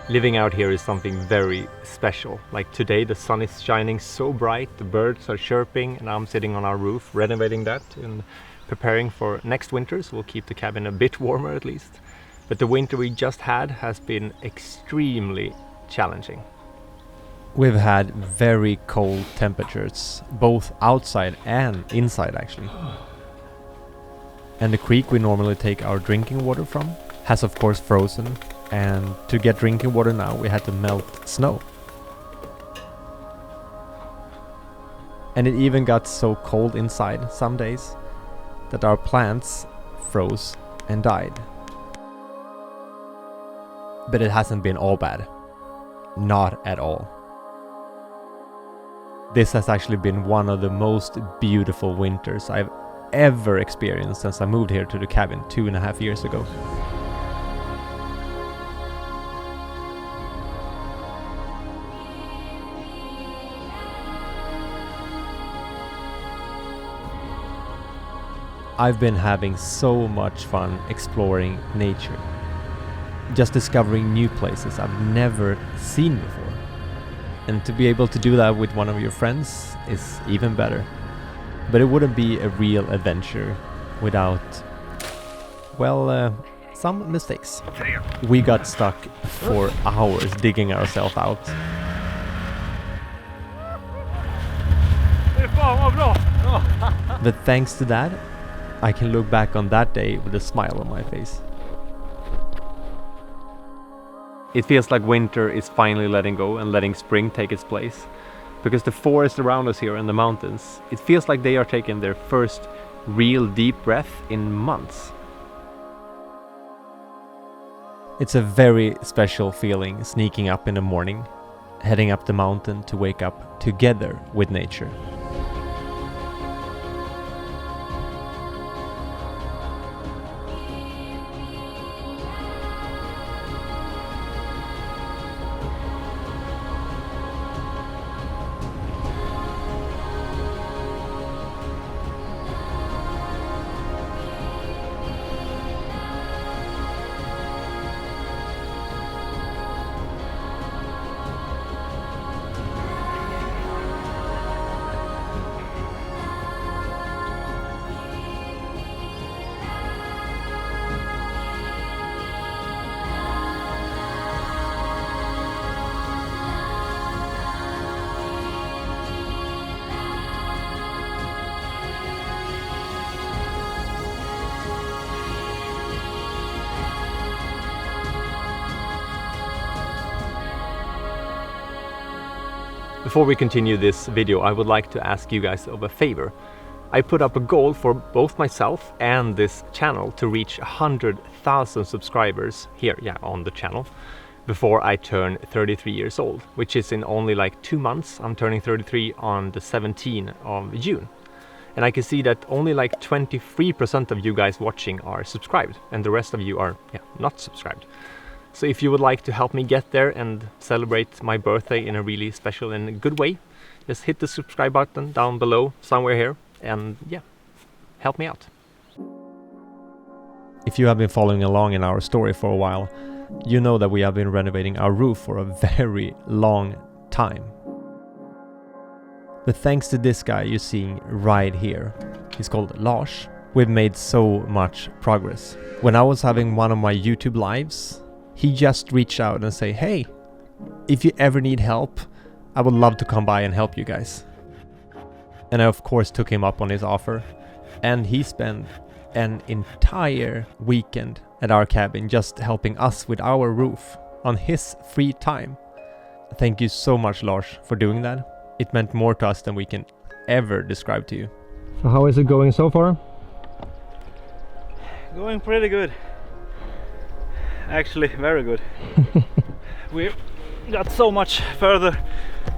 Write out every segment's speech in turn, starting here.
Living out here is something very special. Like today the sun is shining so bright, the birds are chirping, and I'm sitting on our roof renovating that and preparing for next winter, so we'll keep the cabin a bit warmer at least. But the winter we just had has been extremely challenging. We've had very cold temperatures, both outside and inside actually. And the creek we normally take our drinking water from has of course frozen, and to get drinking water now we had to melt snow. And it even got so cold inside some days that our plants froze and died. But it hasn't been all bad. Not at all. This has actually been one of the most beautiful winters I've ever experienced since I moved here to the cabin 2.5 years ago. I've been having so much fun exploring nature. Just discovering new places I've never seen before. And to be able to do that with one of your friends is even better. But it wouldn't be a real adventure without, well, some mistakes. We got stuck for hours digging ourselves out. But thanks to that, I can look back on that day with a smile on my face. It feels like winter is finally letting go and letting spring take its place. Because the forest around us here and the mountains, it feels like they are taking their first real deep breath in months. It's a very special feeling sneaking up in the morning, heading up the mountain to wake up together with nature. Before we continue this video, I would like to ask you guys of a favor. I put up a goal for both myself and this channel to reach 100,000 subscribers here, on the channel, before I turn 33 years old, which is in only like 2 months. I'm turning 33 on the 17th of June. And I can see that only like 23% of you guys watching are subscribed, and the rest of you are not subscribed. So if you would like to help me get there and celebrate my birthday in a really special and good way, just hit the subscribe button down below somewhere here and help me out. If you have been following along in our story for a while, you know that we have been renovating our roof for a very long time. But thanks to this guy you're seeing right here, he's called Lars, we've made so much progress. When I was having one of my YouTube lives, he just reached out and say, hey, if you ever need help, I would love to come by and help you guys. And I of course took him up on his offer, and he spent an entire weekend at our cabin just helping us with our roof on his free time. Thank you so much, Lars, for doing that. It meant more to us than we can ever describe to you. So how is it going so far? Going pretty good. Actually, very good. We got so much further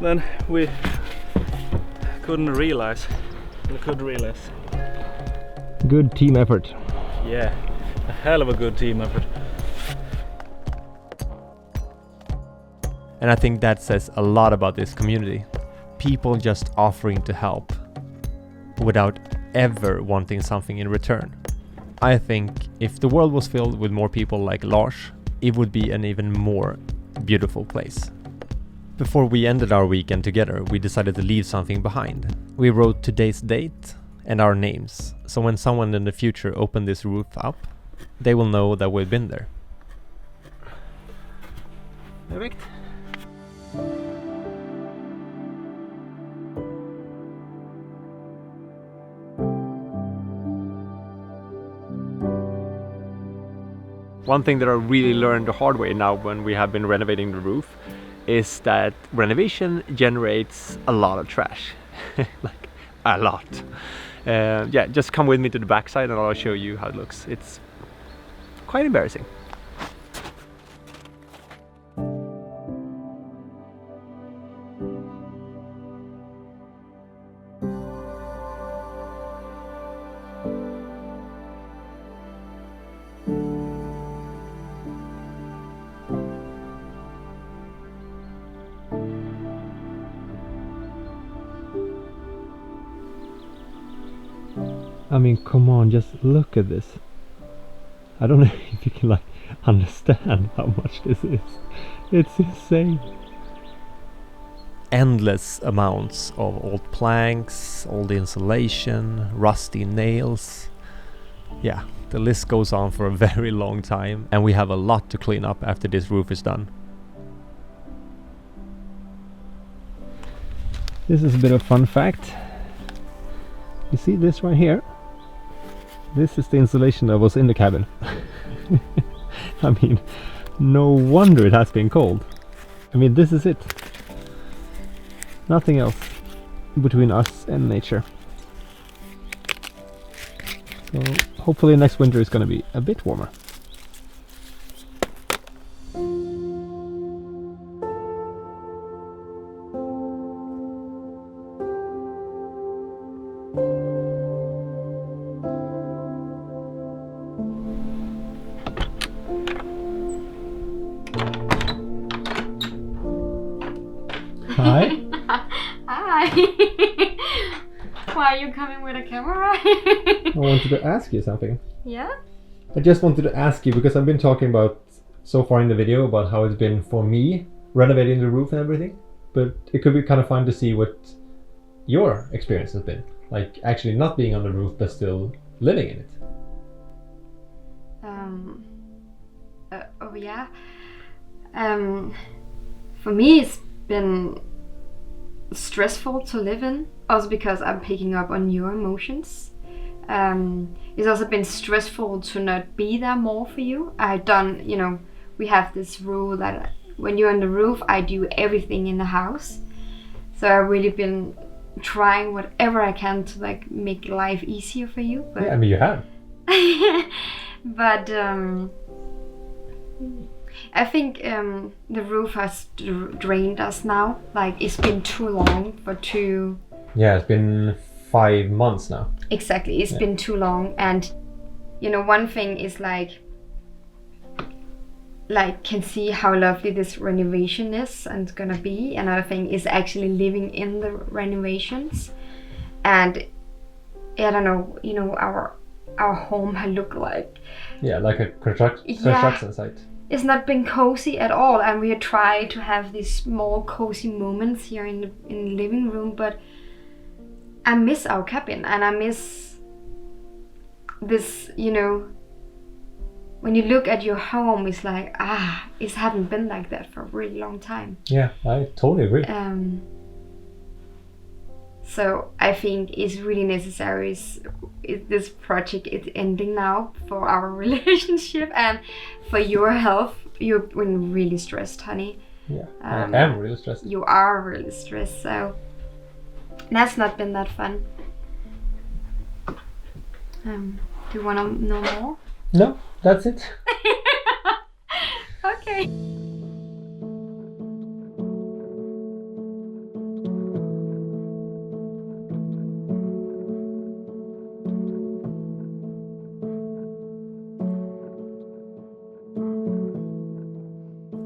than we could realize. Good team effort. Yeah, a hell of a good team effort. And I think that says a lot about this community. People just offering to help without ever wanting something in return. I think if the world was filled with more people like Lars, it would be an even more beautiful place. Before we ended our weekend together, we decided to leave something behind. We wrote today's date and our names, so when someone in the future opened this roof up, they will know that we've been there. Perfect. One thing that I really learned the hard way now when we have been renovating the roof is that renovation generates a lot of trash. Like a lot. Yeah, just come with me to the backside and I'll show you how it looks. It's quite embarrassing. I mean, come on, just look at this. I don't know if you can like understand how much this is. It's insane. Endless amounts of old planks, old insulation, rusty nails. Yeah, the list goes on for a very long time, and we have a lot to clean up after this roof is done. This is a bit of fun fact. You see this right here? This is the insulation that was in the cabin. I mean, no wonder it has been cold. I mean, this is it. Nothing else between us and nature. So hopefully next winter is going to be a bit warmer. Hi. Hi. Why are you coming with a camera? I wanted to ask you something. Yeah? I just wanted to ask you because I've been talking about so far in the video about how it's been for me renovating the roof and everything, but it could be kind of fun to see what your experience has been, like actually not being on the roof but still living in it. Oh yeah. For me it's been stressful to live in, also because I'm picking up on your emotions. It's also been stressful to not be there more for you. I've done, you know, we have this rule that when you're on the roof, I do everything in the house. So I've really been trying whatever I can to like make life easier for you. But Yeah, I mean you have. but I think the roof has drained us now. Like it's been too long for two. Yeah, it's been 5 months now. Exactly, it's been too long. And you know, one thing is like can see how lovely this renovation is and it's gonna be. Another thing is actually living in the renovations. And I don't know, you know, our home had looked like a construction site. It's not been cozy at all, and we try to have these small cozy moments here in the living room, but I miss our cabin and I miss this, you know, when you look at your home, it's like, it hasn't been like that for a really long time. Yeah, I totally agree. So I think it's really necessary. This project is ending now for our relationship and for your health. You've been really stressed, honey. Yeah, I am really stressed. You are really stressed, so that's not been that fun. Do you want to know more? No, that's it. Okay.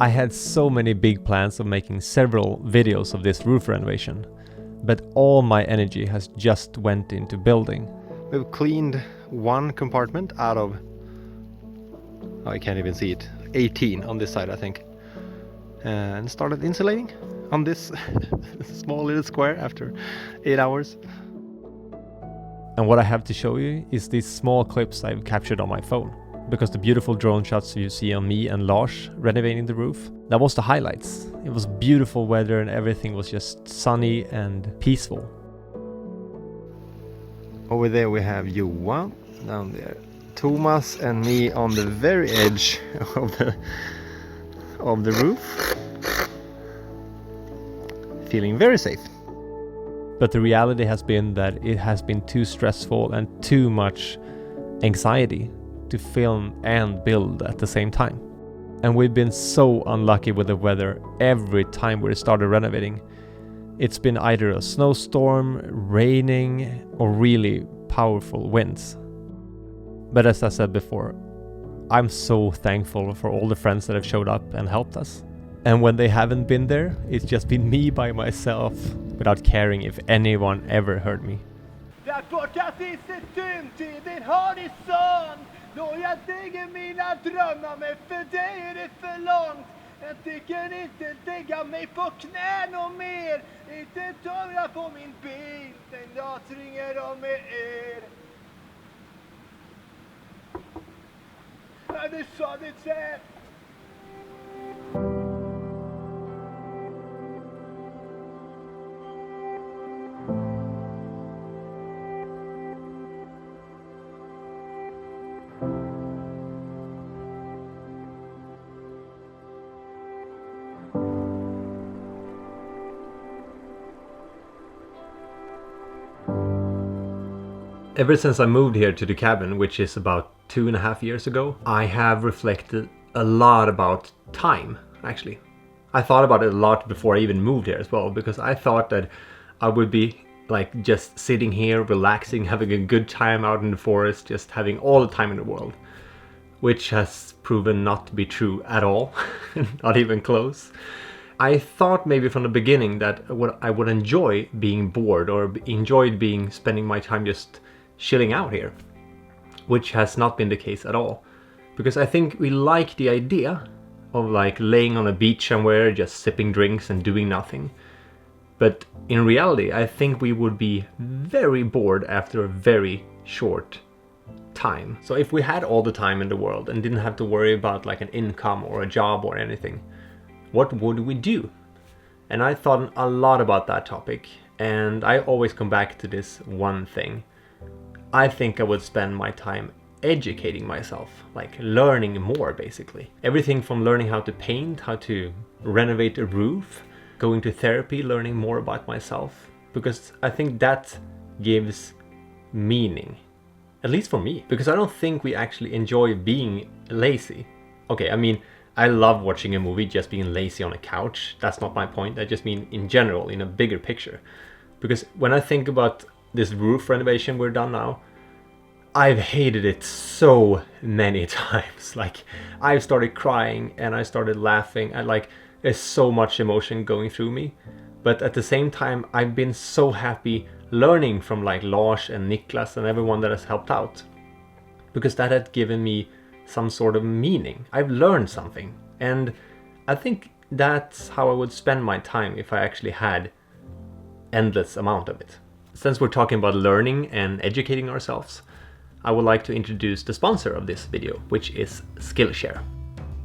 I had so many big plans of making several videos of this roof renovation, but all my energy has just went into building. We've cleaned one compartment out of, I can't even see it, 18 on this side I think. and started insulating on this small little square after 8 hours. And what I have to show you is these small clips I've captured on my phone. Because the beautiful drone shots you see on me and Lars renovating the roof, that was the highlights. It was beautiful weather and everything was just sunny and peaceful. Over there we have Johan, down there Thomas and me on the very edge of the roof. Feeling very safe. But the reality has been that it has been too stressful and too much anxiety to film and build at the same time. And we've been so unlucky with the weather every time we started renovating. It's been either a snowstorm, raining, or really powerful winds. But as I said before, I'm so thankful for all the friends that have showed up and helped us. And when they haven't been there, it's just been me by myself, without caring if anyone ever heard me. Där borta finns ett tomt i din horisont. Då jag stiger mina drömmar, men för dig är det för långt. Jag tycker inte lägga mig på knän och mer. Inte tåra på min bil, en dag ringer de med er. Ja, du sa det själv. Ever since I moved here to the cabin, which is about 2.5 years ago, I have reflected a lot about time, actually. I thought about it a lot before I even moved here as well, because I thought that I would be like just sitting here, relaxing, having a good time out in the forest, just having all the time in the world, which has proven not to be true at all, not even close. I thought maybe from the beginning that I would enjoy being bored or enjoyed spending my time just chilling out here, which has not been the case at all. Because I think we like the idea of like laying on a beach somewhere, just sipping drinks and doing nothing. But in reality, I think we would be very bored after a very short time. So if we had all the time in the world and didn't have to worry about like an income or a job or anything, what would we do? And I thought a lot about that topic, and I always come back to this one thing. I think I would spend my time educating myself, like learning more basically. Everything from learning how to paint, how to renovate a roof, going to therapy, learning more about myself. Because I think that gives meaning, at least for me. Because I don't think we actually enjoy being lazy. Okay, I mean, I love watching a movie, just being lazy on a couch. That's not my point. I just mean in general, in a bigger picture. Because when I think about this roof renovation we're done now, I've hated it so many times. Like, I've started crying and I started laughing, and like there's so much emotion going through me. But at the same time, I've been so happy learning from like Lars and Niklas and everyone that has helped out, because that had given me some sort of meaning. I've learned something, and I think that's how I would spend my time if I actually had endless amount of it. Since we're talking about learning and educating ourselves, I would like to introduce the sponsor of this video, which is Skillshare.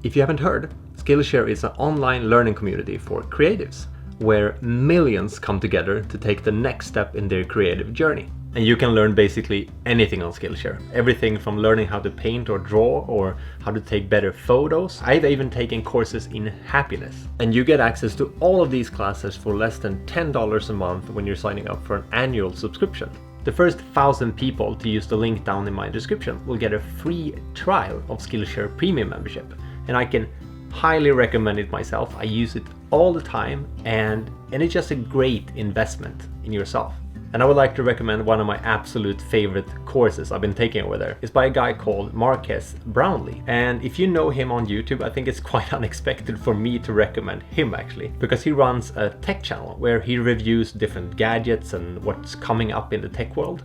If you haven't heard, Skillshare is an online learning community for creatives, where millions come together to take the next step in their creative journey. And you can learn basically anything on Skillshare. Everything from learning how to paint or draw, or how to take better photos. I've even taken courses in happiness. And you get access to all of these classes for less than $10 a month when you're signing up for an annual subscription. The first 1,000 people to use the link down in my description will get a free trial of Skillshare Premium membership. And I can highly recommend it myself. I use it all the time, and it's just a great investment in yourself. And I would like to recommend one of my absolute favorite courses I've been taking over there. It's by a guy called Marques Brownlee. And if you know him on YouTube, I think it's quite unexpected for me to recommend him actually, because he runs a tech channel where he reviews different gadgets and what's coming up in the tech world,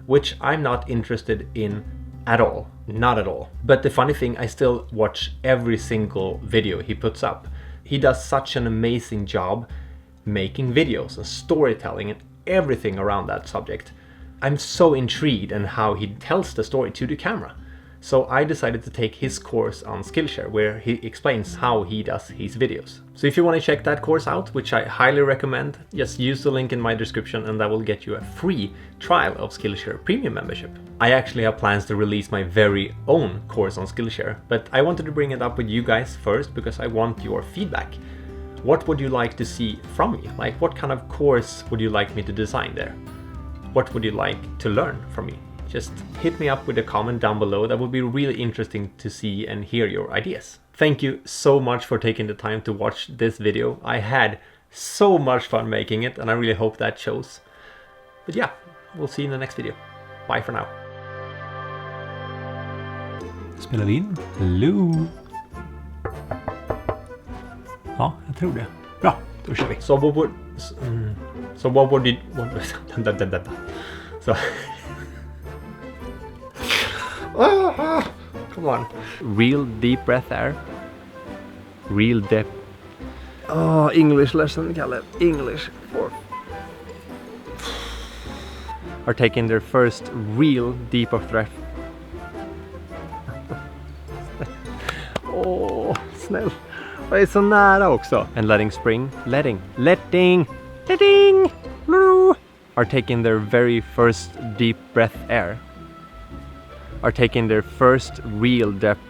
which I'm not interested in at all. Not at all. But the funny thing, I still watch every single video he puts up, He does such an amazing job making videos and storytelling and everything around that subject. I'm so intrigued in how he tells the story to the camera. So I decided to take his course on Skillshare, where he explains how he does his videos. So if you want to check that course out, which I highly recommend, just use the link in my description and that will get you a free trial of Skillshare Premium membership. I actually have plans to release my very own course on Skillshare, but I wanted to bring it up with you guys first because I want your feedback. What would you like to see from me? Like, what kind of course would you like me to design there? What would you like to learn from me? Just hit me up with a comment down below. That would be really interesting to see and hear your ideas. Thank you so much for taking the time to watch this video. I had so much fun making it and I really hope that shows. But yeah, we'll see you in the next video. Bye for now. Spelar vi in? Hello? Ja, jag tror det. Bra, då kör vi. So what would... So what would you... So... Come on. Real deep breath air. Real depth. Oh, English lesson, Kalle. English. Are taking their first real deep of breath. Åh, snäll. Jag är så nära också. And letting spring. Letting. Are taking their very first deep breath air. Are taking their first real depth.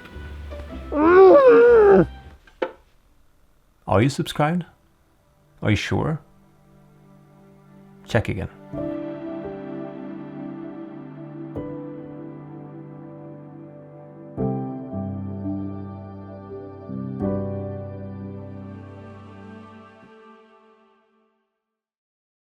Are you subscribed? Are you sure? Check again.